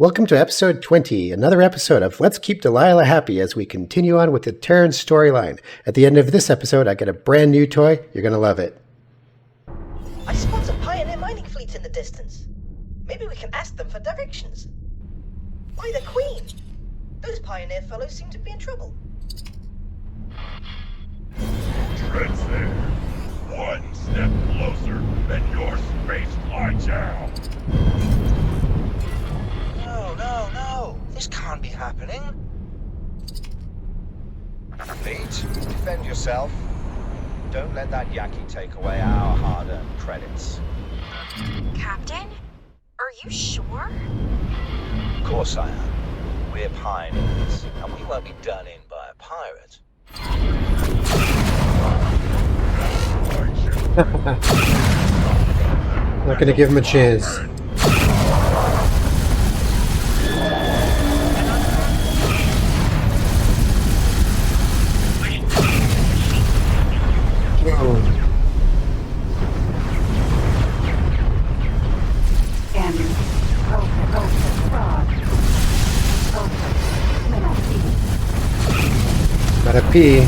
Welcome to episode 20, another episode of Let's Keep Delilah Happy as we continue on with the Terran storyline. At the end of this episode, I get a brand new toy. You're going to love it. I spot a pioneer mining fleet in the distance. Maybe we can ask them for directions. Why the Queen? Those pioneer fellows seem to be in trouble. Treads there. One step closer and your space flight down. No. This can't be happening. Pete, defend yourself. Don't let that Yaki take away our hard-earned credits. Captain? Are you sure? Of course I am. We're pioneers, and we won't be done in by a pirate. Not going to give him a chance. Gotta pee.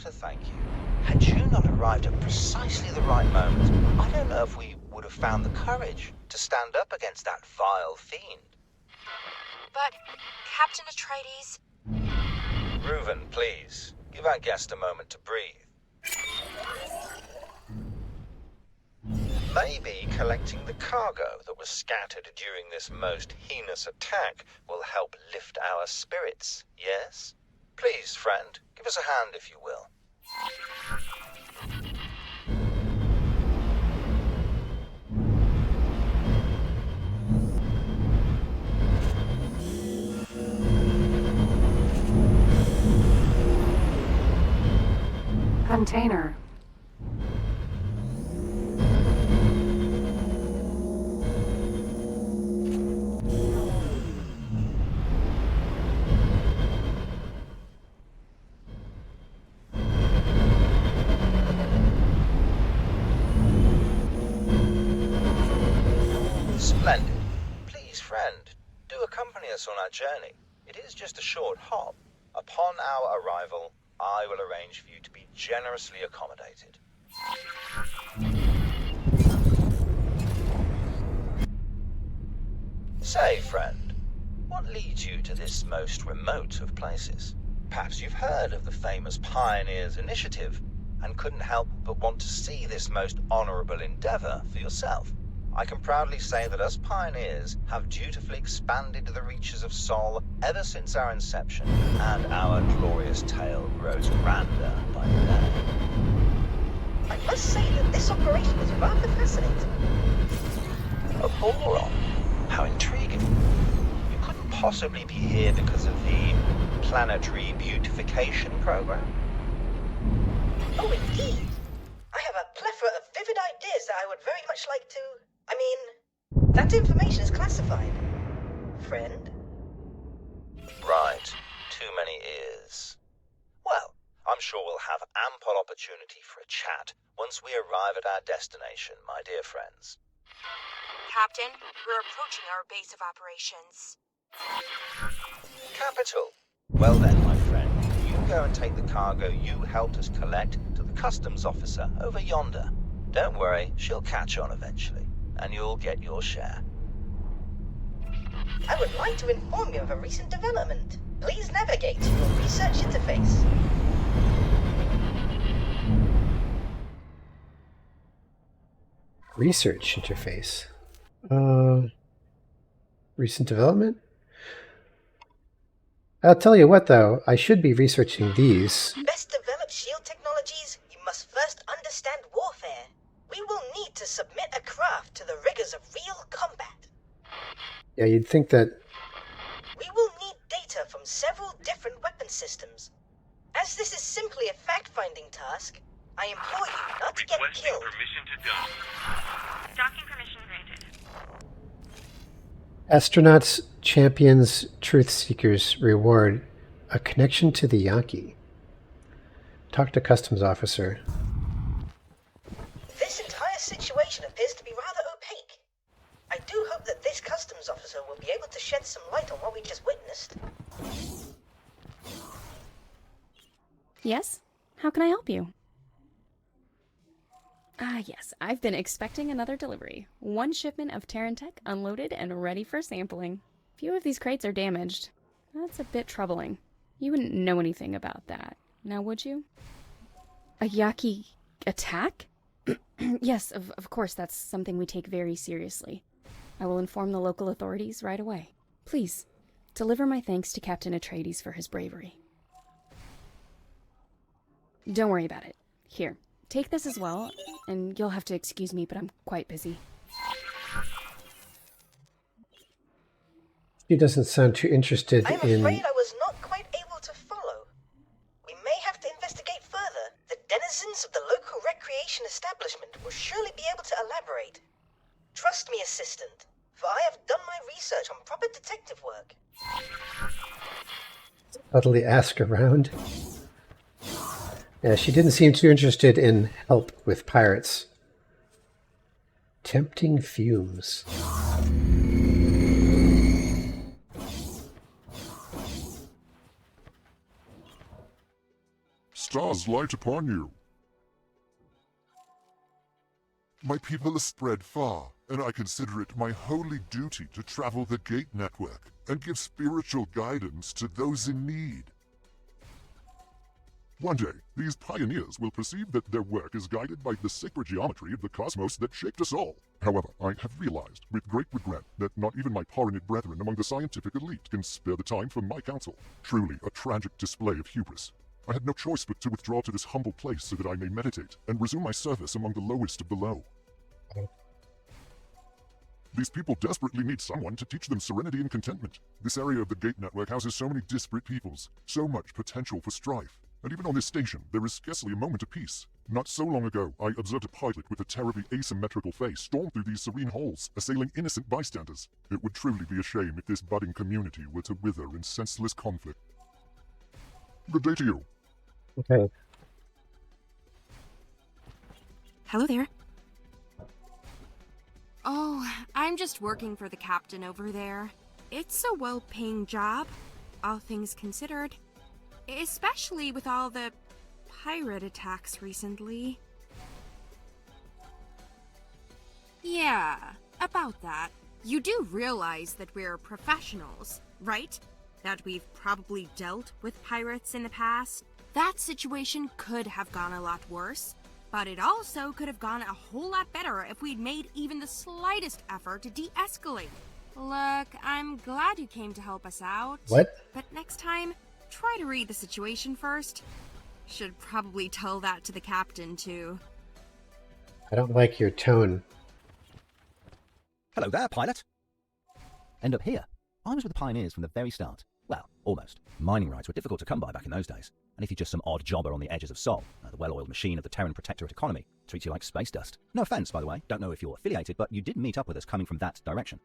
To thank you. Had you not arrived at precisely the right moment, I don't know if we would have found the courage to stand up against that vile fiend. But, Captain Atreides... Reuven, please, give our guest a moment to breathe. Maybe collecting the cargo that was scattered during this most heinous attack will help lift our spirits, yes? Please, friend, give us a hand if you will. Container. Splendid. Please, friend, do accompany us on our journey. It is just a short hop. Upon our arrival, I will arrange for you to be generously accommodated. Say, friend, what leads you to this most remote of places? Perhaps you've heard of the famous Pioneers Initiative and couldn't help but want to see this most honorable endeavor for yourself. I can proudly say that us pioneers have dutifully expanded the reaches of Sol ever since our inception, and our glorious tale grows grander by the day. I must say that this operation is rather fascinating. A boron? How intriguing. You couldn't possibly be here because of the planetary beautification program? Oh, indeed. I have a plethora of vivid ideas that I would very much like to... I mean, that information is classified. Friend? Right. Too many ears. Well, I'm sure we'll have ample opportunity for a chat once we arrive at our destination, my dear friends. Captain, we're approaching our base of operations. Capital. Well then, my friend, you go and take the cargo you helped us collect to the customs officer over yonder. Don't worry, she'll catch on eventually, and you'll get your share. I would like to inform you of a recent development. Please navigate to your research interface. Research interface. Recent development? I'll tell you what, though, I should be researching these. Best developed shield technologies, you must first understand warfare. We will need to submit a craft to the rigors of real combat. Yeah, you'd think that... We will need data from several different weapon systems. As this is simply a fact-finding task, I implore you not to get killed. Permission to dock. Docking permission granted. Astronauts, champions, truth seekers reward a connection to the Yankee. Talk to customs officer. This entire situation appears to be rather opaque. I do hope that this customs officer will be able to shed some light on what we just witnessed. Yes? How can I help you? Yes, I've been expecting another delivery. One shipment of Terran tech unloaded and ready for sampling. Few of these crates are damaged. That's a bit troubling. You wouldn't know anything about that, now would you? A Yaki attack? Yes, of course, that's something we take very seriously. I will inform the local authorities right away. Please, deliver my thanks to Captain Atreides for his bravery. Don't worry about it. Here, take this as well, and you'll have to excuse me, but I'm quite busy. She doesn't sound too interested I'm in... afraid I was not quite able to follow. We may have to investigate further. The denizens of the local recreation establishment will surely be able to elaborate. Trust me, assistant, for I have done my research on proper detective work. subtly ask around. Yeah, she didn't seem too interested in help with pirates. Tempting fumes. Stars light upon you. My people are spread far, and I consider it my holy duty to travel the Gate Network and give spiritual guidance to those in need. One day, these pioneers will perceive that their work is guided by the sacred geometry of the cosmos that shaped us all. However, I have realized, with great regret, that not even my Paranid brethren among the scientific elite can spare the time for my counsel. Truly a tragic display of hubris. I had no choice but to withdraw to this humble place so that I may meditate and resume my service among the lowest of the low. These people desperately need someone to teach them serenity and contentment. This area of the Gate Network houses so many disparate peoples, so much potential for strife. And even on this station, there is scarcely a moment of peace. Not so long ago, I observed a pilot with a terribly asymmetrical face storm through these serene halls, assailing innocent bystanders. It would truly be a shame if this budding community were to wither in senseless conflict. Good day to you. Okay. Hello there. Oh, I'm just working for the captain over there. It's a well-paying job, all things considered. Especially with all the pirate attacks recently. Yeah, about that. You do realize that we're professionals, right? That we've probably dealt with pirates in the past. That situation could have gone a lot worse, but it also could have gone a whole lot better if we'd made even the slightest effort to de-escalate. Look, I'm glad you came to help us out. What? But next time, try to read the situation first. Should probably tell that to the captain, too. I don't like your tone. Hello there, pilot. End up here. I was with the pioneers from the very start. Well, almost. Mining rights were difficult to come by back in those days. And if you're just some odd jobber on the edges of Sol, the well-oiled machine of the Terran Protectorate economy treats you like space dust. No offense, by the way. Don't know if you're affiliated, but you did meet up with us coming from that direction.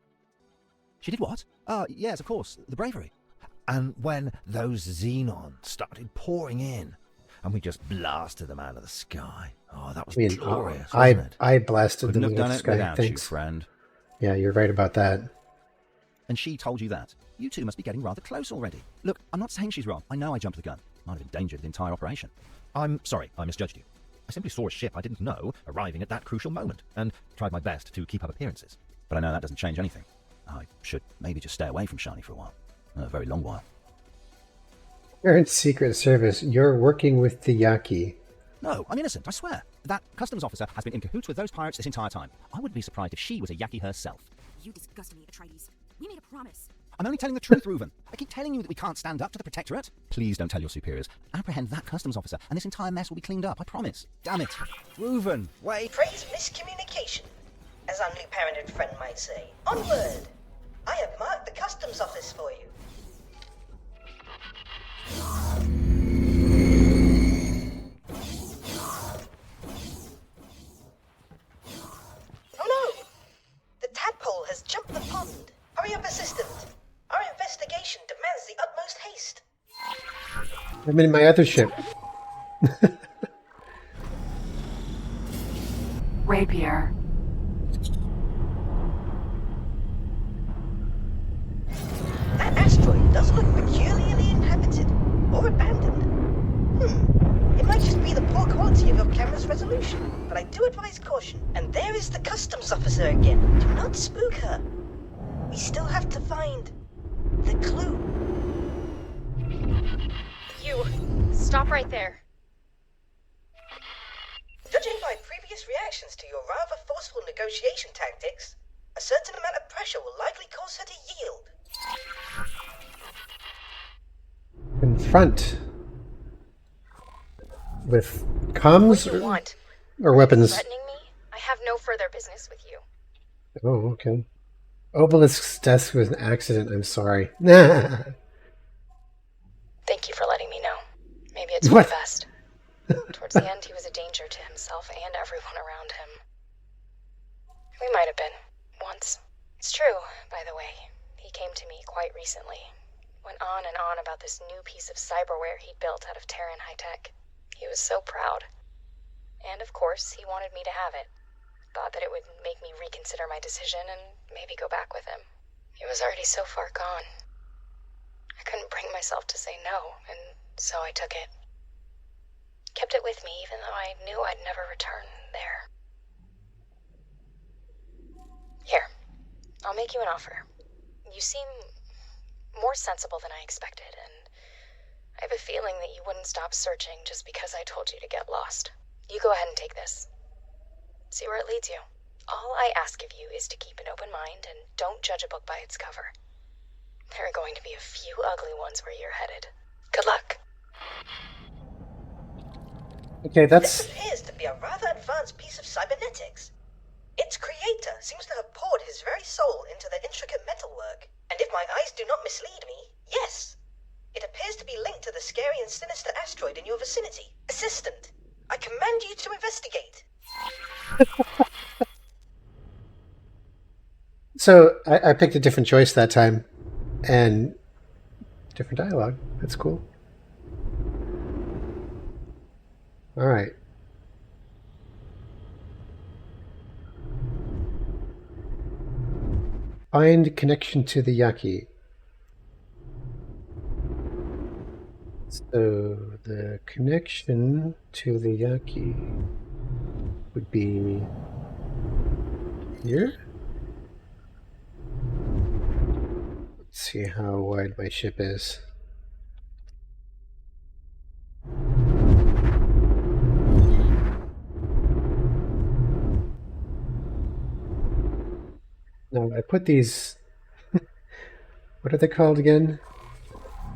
She did what? Yes, of course. The bravery. And when those Xenons started pouring in, and we just blasted them out of the sky. Oh, that was glorious, wasn't it? I blasted them Couldn't have out of done the it sky. without you, Thanks. friend. Yeah, you're right about that. And she told you that. You two must be getting rather close already. Look, I'm not saying she's wrong. I know I jumped the gun. Might have endangered the entire operation. I'm sorry, I misjudged you. I simply saw a ship I didn't know arriving at that crucial moment, and tried my best to keep up appearances. But I know that doesn't change anything. I should maybe just stay away from Shani for a while. A very long while. Terran Secret Service, you're working with the Yaki. No, I'm innocent, I swear. That customs officer has been in cahoots with those pirates this entire time. I wouldn't be surprised if she was a Yaki herself. You disgust me, Atreides. We made a promise. I'm only telling the truth, Reuven. I keep telling you that we can't stand up to the Protectorate. Please don't tell your superiors. Apprehend that customs officer, and this entire mess will be cleaned up, I promise. Damn it. Reuven, wait. Praise miscommunication, as our new parented friend might say. Onward! I have marked the customs office for you. Oh no! The tadpole has jumped the pond. Hurry up, assistant. Our investigation demands the utmost haste. I'm in my other ship. Rapier. That asteroid does look peculiarly inhabited, or abandoned. It might just be the poor quality of your camera's resolution, but I do advise caution. And there is the customs officer again. Do not spook her. We still have to find the clue. You, stop right there. Judging by previous reactions to your rather forceful negotiation tactics, a certain amount of pressure will likely cause her to yield. Confront. With comms What do you want? or weapons? Threatening me? I have no further business with you. Oh, okay. Obelisk's death was an accident. I'm sorry. Nah. Thank you for letting me know. Maybe it's for What? the best. Towards the end, he was a danger to himself and everyone around him. We might have been. Once. It's true, by the way. He came to me quite recently. Went on and on about this new piece of cyberware he'd built out of Terran high-tech. He was so proud. And of course, he wanted me to have it. Thought that it would make me reconsider my decision and maybe go back with him. He was already so far gone. I couldn't bring myself to say no, and so I took it. Kept it with me even though I knew I'd never return there. Here, I'll make you an offer. You seem more sensible than I expected, and I have a feeling that you wouldn't stop searching just because I told you to get lost. You go ahead and take this. See where it leads you. All I ask of you is to keep an open mind and don't judge a book by its cover. There are going to be a few ugly ones where you're headed. Good luck. Okay, This that's... appears to be a rather advanced piece of cybernetics. Its creator seems to have poured his very soul into the intricate metalwork. And if my eyes do not mislead me, yes, it appears to be linked to the scary and sinister asteroid in your vicinity. Assistant, I command you to investigate. So, I picked a different choice that time. And different dialogue. That's cool. Alright. Find connection to the Yaki. So the connection to the Yaki would be here. Let's see how wide my ship is. Now I put these, what are they called again?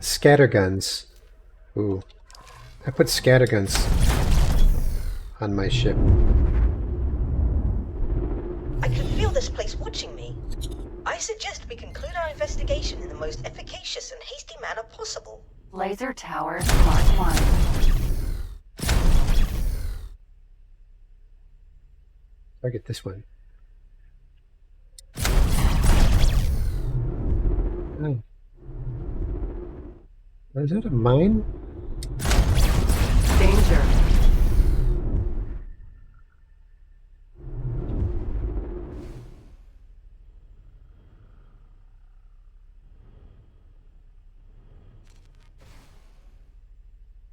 Scatterguns. Ooh. I put scatterguns on my ship. I can feel this place watching me. I suggest we conclude our investigation in the most efficacious and hasty manner possible. Laser Tower Mark 1. Target this one. Oh. Is that a mine? Danger.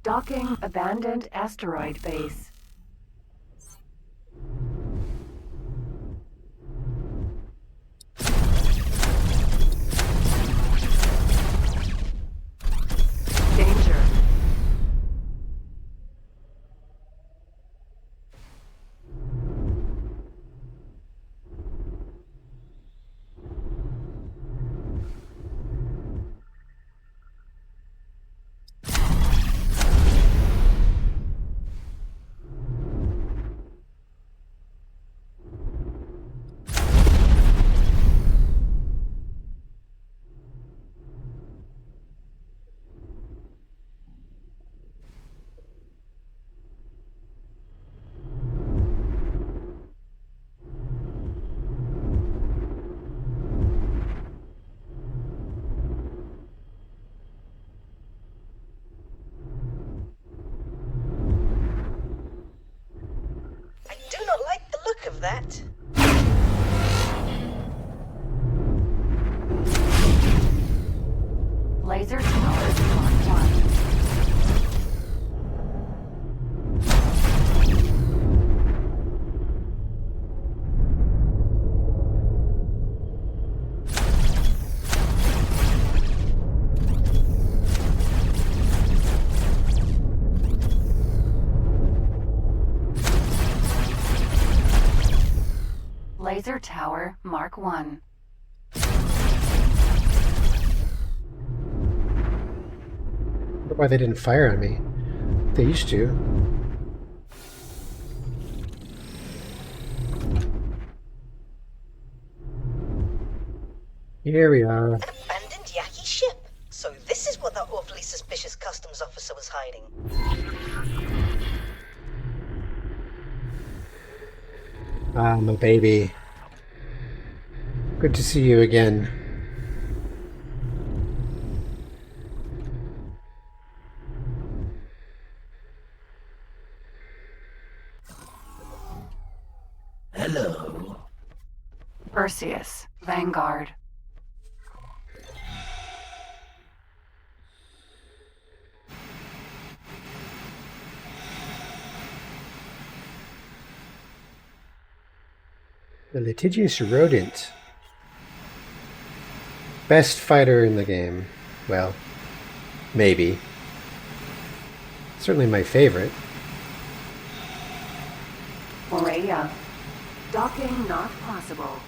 Docking abandoned asteroid base. Danger. I do not like the look of that. Laser Tower Mark 1. Laser Tower Mark 1. I wonder why they didn't fire on me. They used to. Here we are. An abandoned Yaki ship. So this is what that awfully suspicious customs officer was hiding. Ah, my baby. Good to see you again. Hello. Perseus, Vanguard. The litigious rodent. Best fighter in the game. Well, maybe. Certainly my favorite. Moraya. Docking not possible.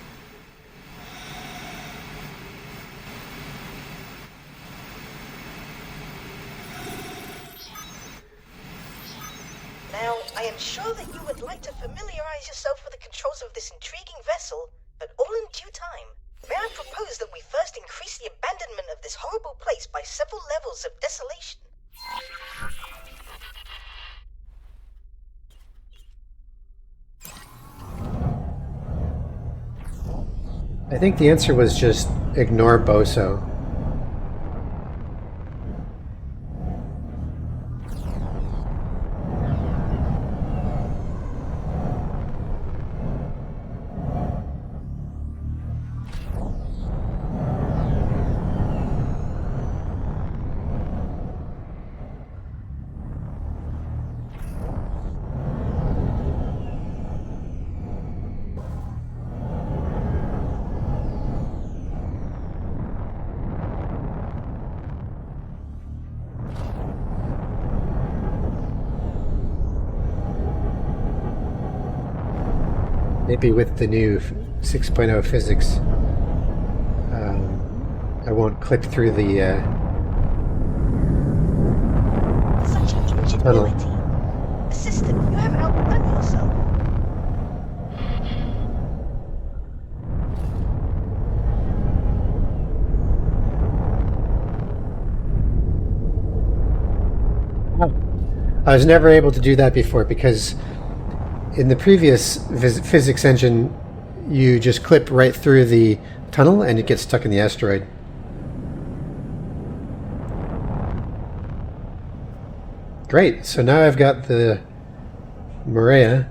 Now, I am sure that you would like to familiarize yourself with the controls of this intriguing vessel, but all in due time. May I propose that we first increase the abandonment of this horrible place by several levels of desolation? I think the answer was just ignore Boso. Maybe with the new 6.0 physics, I won't clip through the Such tunnel. ingenuity. Assistant, you have outdone yourself. I was never able to do that before because in the previous physics engine, you just clip right through the tunnel and it gets stuck in the asteroid. Great, so now I've got the Moraya,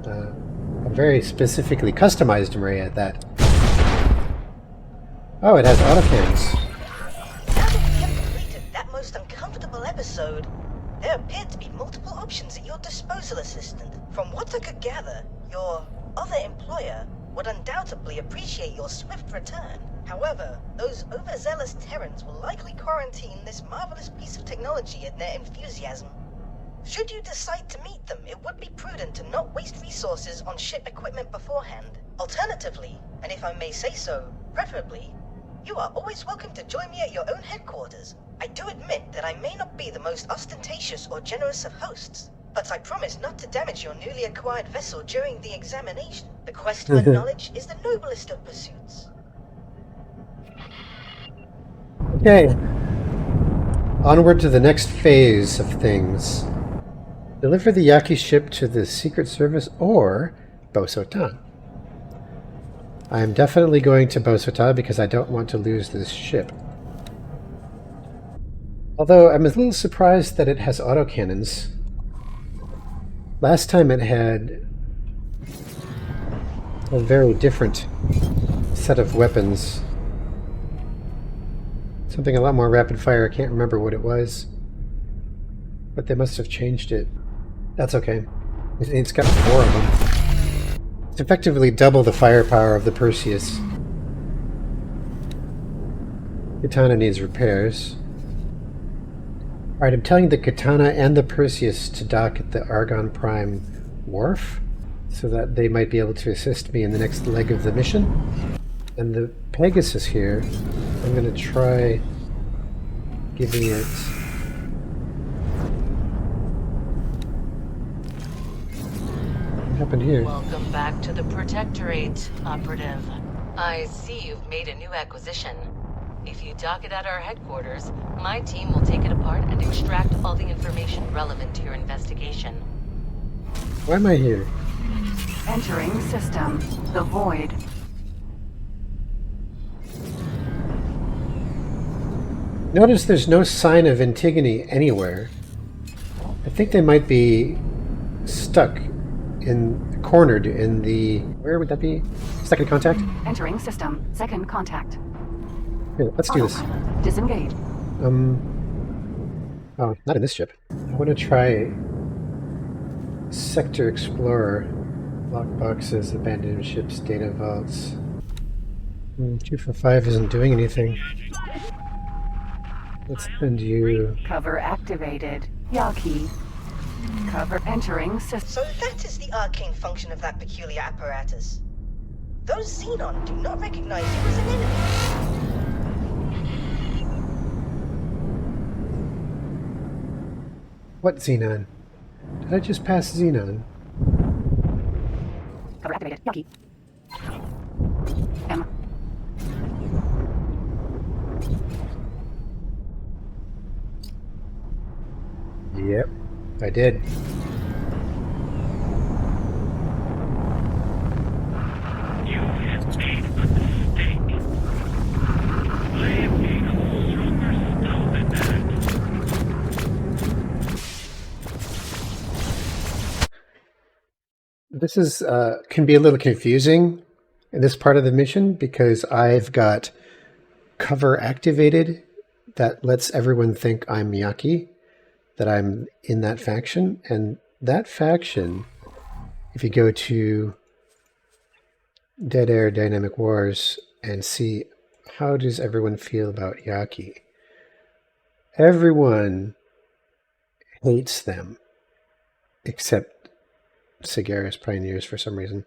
a very specifically customized Moraya at that. Oh, it has autocannons. Now that we have completed that most uncomfortable episode, there appear to be multiple options at your disposal, Assistant. From what I could gather, your other employer would undoubtedly appreciate your swift return. However, those overzealous Terrans will likely quarantine this marvelous piece of technology in their enthusiasm. Should you decide to meet them, it would be prudent to not waste resources on ship equipment beforehand. Alternatively, and if I may say so, preferably, you are always welcome to join me at your own headquarters. I do admit that I may not be the most ostentatious or generous of hosts, but I promise not to damage your newly acquired vessel during the examination. The quest for knowledge is the noblest of pursuits. Okay. Onward to the next phase of things. Deliver the Yaki ship to the Secret Service or Bosotan. I am definitely going to Bosotan because I don't want to lose this ship. Although I'm a little surprised that it has autocannons. Last time it had a very different set of weapons. Something a lot more rapid fire. I can't remember what it was. But they must have changed it. That's okay. It's got 4 of them. It's effectively double the firepower of the Perseus. Katana needs repairs. Alright, I'm telling the Katana and the Perseus to dock at the Argon Prime wharf so that they might be able to assist me in the next leg of the mission. And the Pegasus here, I'm going to try giving it... What happened here? Welcome back to the Protectorate, Operative. I see you've made a new acquisition. If you dock it at our headquarters, my team will take it apart and extract all the information relevant to your investigation. Why am I here? Entering system. The Void. Notice there's no sign of Antigone anywhere. I think they might be stuck cornered in the... Where would that be? Second contact? Entering system. Second contact. Here, let's do this. Autopilot. Disengage. Oh, not in this ship. I want to try Sector Explorer. Lockboxes, abandoned ships, data vaults. 2 for 5 isn't doing anything. Let's send you... Cover activated. Yaki. Cover entering system. So that is the arcane function of that peculiar apparatus. Those Xenon do not recognize you as an enemy. What Xenon? Did I just pass Xenon? Cover activated. Yaki. M. Yep, I did. You have made a mistake. I am made of stronger stuff than that. This is can be a little confusing in this part of the mission because I've got cover activated that lets everyone think I'm Yaki, that I'm in that faction, and that faction, if you go to Dead Air Dynamic Wars and see how does everyone feel about Yaki, everyone hates them except Sagaris Pioneers for some reason,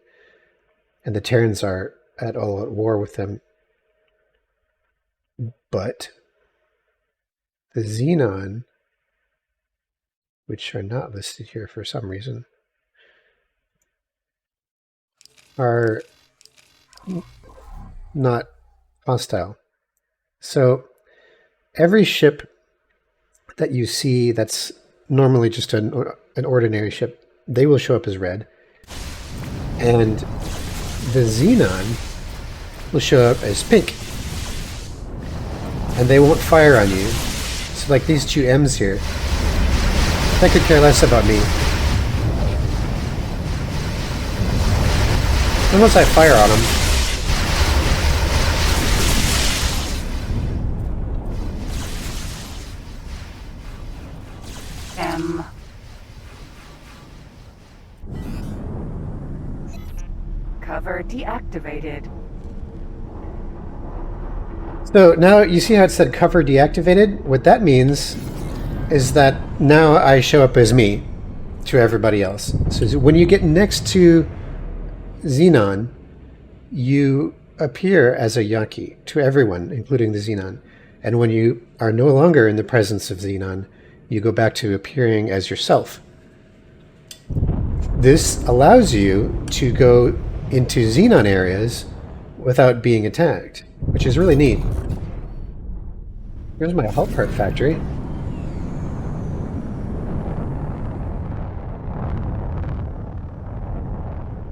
and the Terrans are at war with them. But the Xenon, which are not listed here for some reason, are not hostile. So every ship that you see that's normally just an ordinary ship, they will show up as red. And the Xenon will show up as pink. And they won't fire on you. So like these two M's here, they could care less about me. Unless I fire on them. M. Cover deactivated. So now you see how it said cover deactivated? What that means is that now I show up as me to everybody else. So when you get next to Xenon, you appear as a Yaki to everyone, including the Xenon. And when you are no longer in the presence of Xenon, you go back to appearing as yourself. This allows you to go into Xenon areas without being attacked, which is really neat. Here's my hull part factory.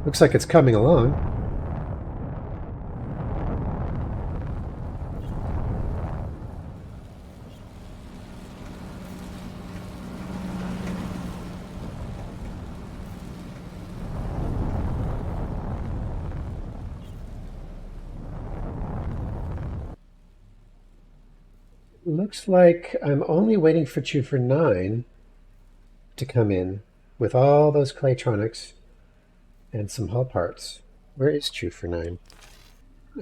Looks like it's coming along. Looks like I'm only waiting for Chew for 9 to come in with all those Claytronics and some hull parts. Where is Chew for 9?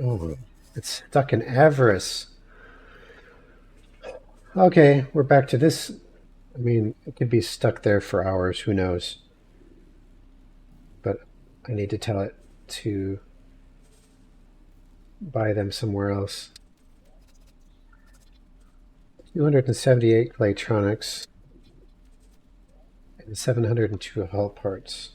Oh, it's stuck in Avarice. Okay, we're back to this. I mean, it could be stuck there for hours, who knows. But I need to tell it to buy them somewhere else. 278 Claytronics and 702 hull parts.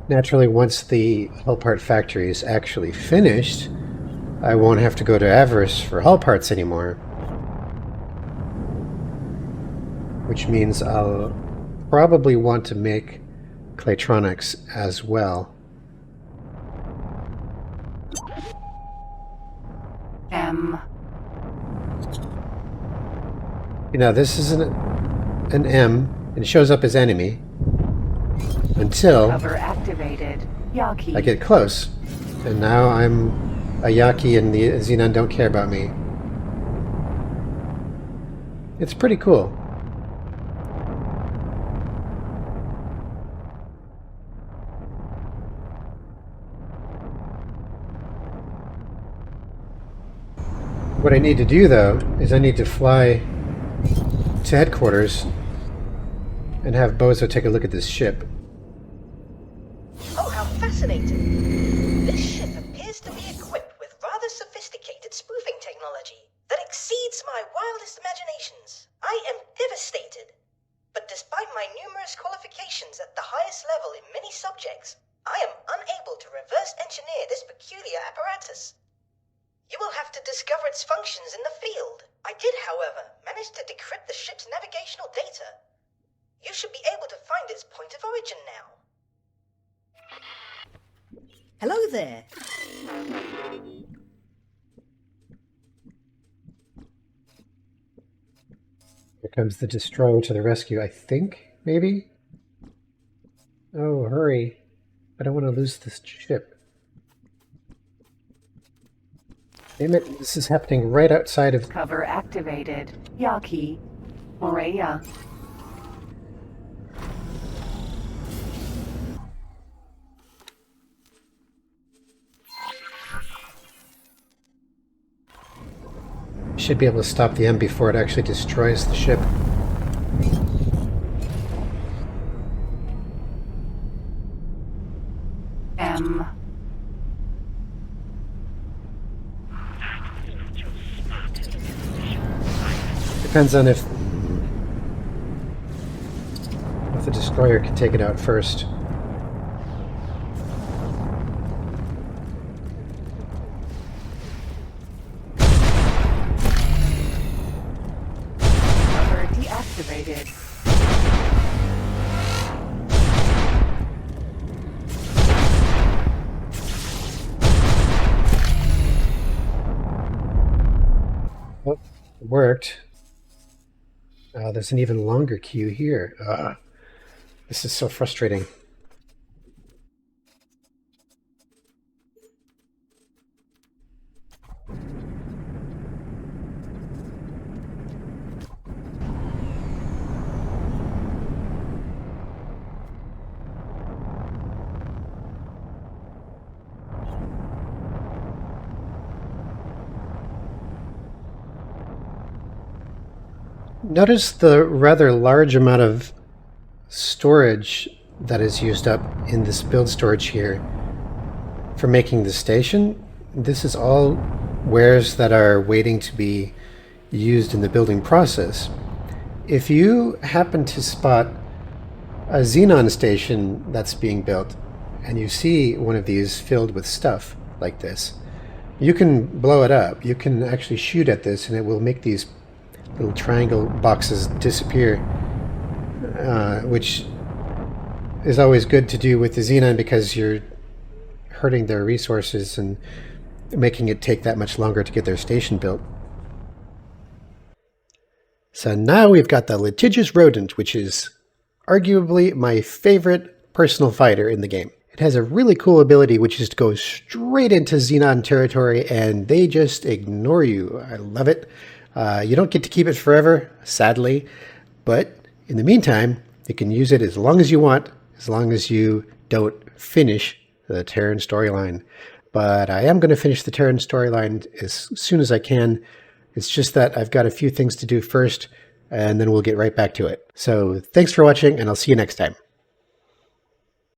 Naturally, once the hull part factory is actually finished, I won't have to go to Avarice for hull parts anymore. Which means I'll probably want to make Claytronics as well. M. You know, this is an M, and it shows up as enemy until Cover activated. Yaki. I get close. And now I'm a Yaki and the Xenon don't care about me. It's pretty cool. What I need to do, though, is I need to fly to headquarters and have Bozo take a look at this ship. Oh, how fascinating. This ship appears to be equipped with rather sophisticated spoofing technology that exceeds my wildest imaginations. I am devastated. But despite my numerous qualifications at the highest level in many subjects, I am unable to reverse engineer this peculiar apparatus. You will have to discover its functions in the field. I did, however, manage to decrypt the ship's navigational data. You should be able to find its point of origin now. Hello there. Here comes the destroyer to the rescue, I think, maybe? Oh, hurry. I don't want to lose this ship. Damn it, this is happening right outside of... Cover activated. Yaki. Moraya. Should be able to stop the M before it actually destroys the ship. M. Depends on if destroyer can take it out first. Cover deactivated. Oh, it worked. There's an even longer queue here. This is so frustrating. Notice the rather large amount of storage that is used up in this build storage here for making the station. This is all wares that are waiting to be used in the building process. If you happen to spot a Xenon station that's being built and you see one of these filled with stuff like this, you can blow it up. You can actually shoot at this and it will make these little triangle boxes disappear, which is always good to do with the Xenon because you're hurting their resources and making it take that much longer to get their station built. So now we've got the litigious rodent, which is arguably my favorite personal fighter in the game. It has a really cool ability, which is to go straight into Xenon territory and they just ignore you. I love it. You don't get to keep it forever, sadly, but in the meantime, you can use it as long as you want, as long as you don't finish the Terran storyline. But I am going to finish the Terran storyline as soon as I can. It's just that I've got a few things to do first, and then we'll get right back to it. So thanks for watching, and I'll see you next time.